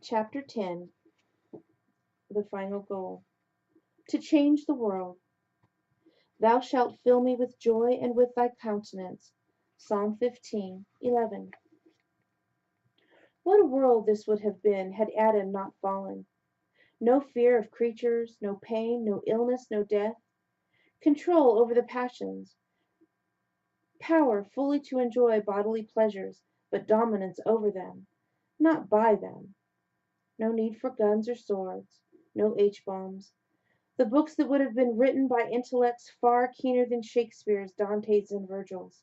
Chapter 10. The Final Goal. To change the world. Thou shalt fill me with joy and with thy countenance. Psalm 15:11. What a world this would have been had Adam not fallen. No fear of creatures, no pain, no illness, no death. Control over the passions. Power fully to enjoy bodily pleasures, but dominance over them, not by them. No need for guns or swords, no H-bombs. The books that would have been written by intellects far keener than Shakespeare's, Dante's, and Virgil's.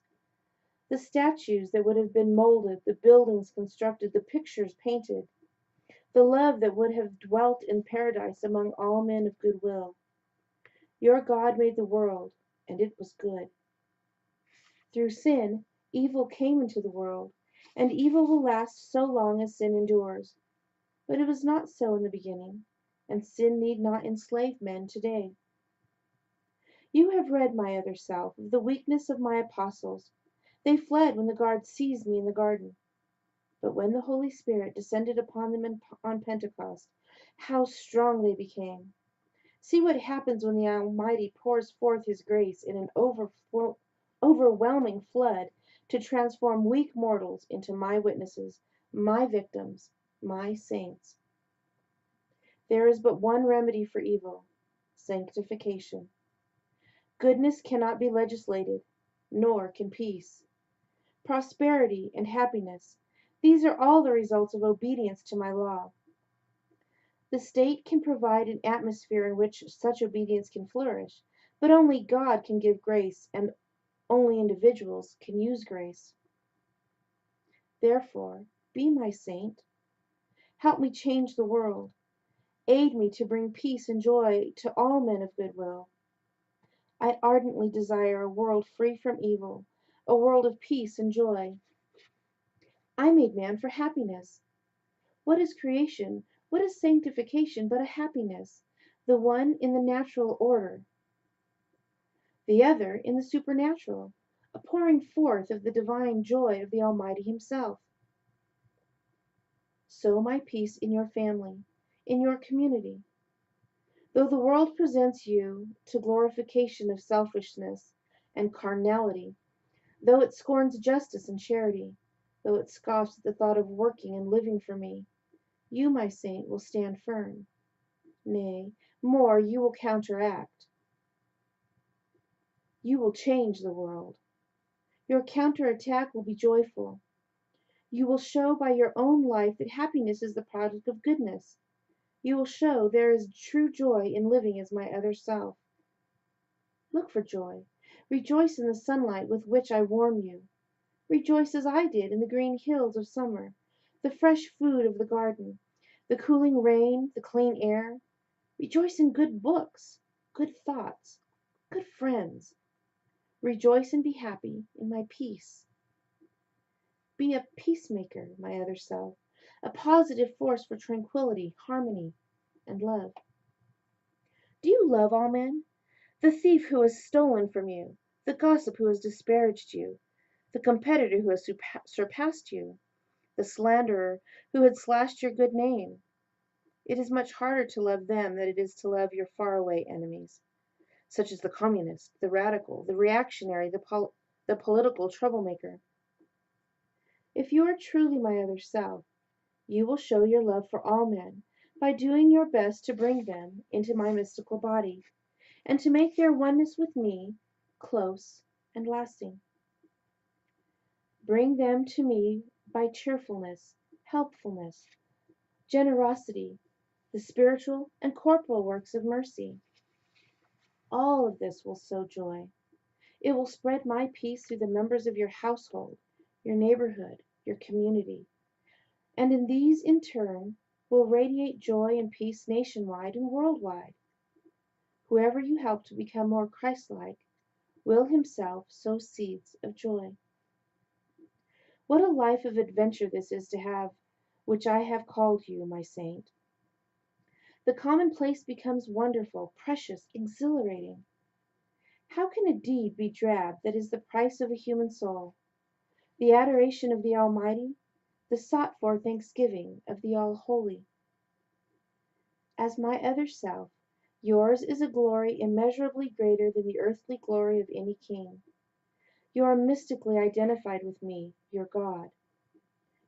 The statues that would have been molded, the buildings constructed, the pictures painted. The love that would have dwelt in paradise among all men of good will. Your God made the world, and it was good. Through sin, evil came into the world, and evil will last so long as sin endures. But it was not so in the beginning, and sin need not enslave men today. You have read my other self, of the weakness of my apostles. They fled when the guards seized me in the garden. But when the Holy Spirit descended upon them on Pentecost, how strong they became. See what happens when the Almighty pours forth His grace in an overwhelming flood to transform weak mortals into my witnesses, my victims, my saints. There is but one remedy for evil: sanctification. Goodness cannot be legislated, nor can peace. Prosperity and happiness, these are all the results of obedience to my law. The state can provide an atmosphere in which such obedience can flourish, but only God can give grace, and only individuals can use grace. Therefore, be my saint. Help me change the world. Aid me to bring peace and joy to all men of good will. I ardently desire a world free from evil, a world of peace and joy. I made man for happiness. What is creation, what is sanctification but a happiness, the one in the natural order, the other in the supernatural, a pouring forth of the divine joy of the Almighty Himself. Sow my peace in your family, in your community. Though the world presents you to glorification of selfishness and carnality, though it scorns justice and charity, though it scoffs at the thought of working and living for me, you, my saint, will stand firm. Nay, more, you will counteract. You will change the world. Your counterattack will be joyful. You will show by your own life that happiness is the product of goodness. You will show there is true joy in living as my other self. Look for joy. Rejoice in the sunlight with which I warm you. Rejoice as I did in the green hills of summer, the fresh food of the garden, the cooling rain, the clean air. Rejoice in good books, good thoughts, good friends. Rejoice and be happy in my peace. Be a peacemaker, my other self, a positive force for tranquility, harmony, and love. Do you love all men? The thief who has stolen from you, the gossip who has disparaged you, the competitor who has surpassed you, the slanderer who had slashed your good name. It is much harder to love them than it is to love your faraway enemies, such as the communist, the radical, the reactionary, the political troublemaker. If you are truly my other self, you will show your love for all men by doing your best to bring them into my mystical body, and to make their oneness with me close and lasting. Bring them to me by cheerfulness, helpfulness, generosity, the spiritual and corporal works of mercy. All of this will sow joy. It will spread my peace through the members of your household, your neighborhood, your community. And in these, in turn, will radiate joy and peace nationwide and worldwide. Whoever you help to become more Christ-like will himself sow seeds of joy. What a life of adventure this is to have, which I have called you, my saint. The commonplace becomes wonderful, precious, exhilarating. How can a deed be drab that is the price of a human soul, the adoration of the Almighty, the sought-for thanksgiving of the All-Holy? As my other self, yours is a glory immeasurably greater than the earthly glory of any king. You are mystically identified with me, your God.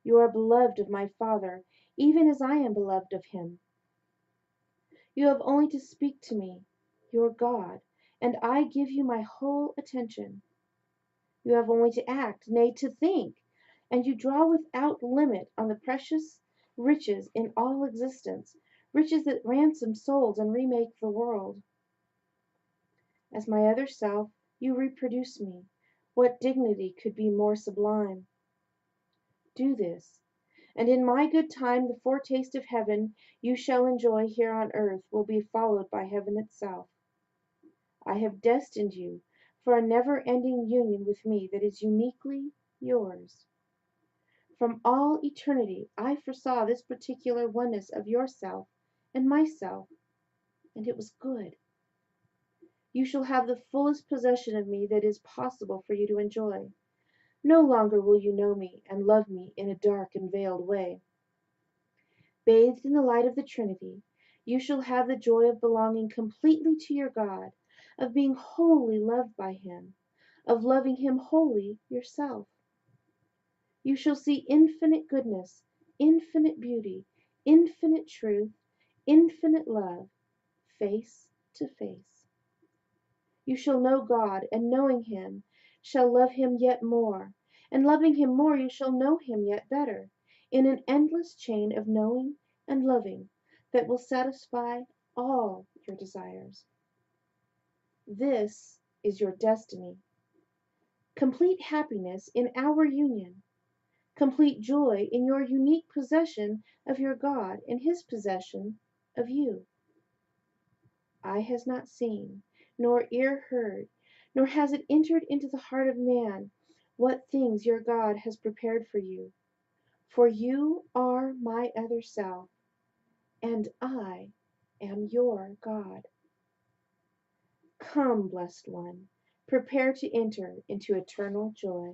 You are beloved of my Father, even as I am beloved of him. You have only to speak to me, your God, and I give you my whole attention. You have only to act, nay, to think, and you draw without limit on the precious riches in all existence, riches that ransom souls and remake the world. As my other self, you reproduce me. What dignity could be more sublime? Do this, and in my good time the foretaste of heaven you shall enjoy here on earth will be followed by heaven itself. I have destined you for a never-ending union with me that is uniquely yours. From all eternity I foresaw this particular oneness of yourself and myself, and it was good. You shall have the fullest possession of me that is possible for you to enjoy. No longer will you know me and love me in a dark and veiled way. Bathed in the light of the Trinity, you shall have the joy of belonging completely to your God, of being wholly loved by him, of loving him wholly yourself. You shall see infinite goodness, infinite beauty, infinite truth, infinite love, face to face. You shall know God, and knowing him, shall love him yet more, and loving him more, you shall know him yet better, in an endless chain of knowing and loving that will satisfy all your desires. This is your destiny. Complete happiness in our union. Complete joy in your unique possession of your God and his possession of you. Eye has not seen, nor ear heard, nor has it entered into the heart of man, what things your God has prepared for you. For you are my other self, and I am your God. Come, blessed one, prepare to enter into eternal joy.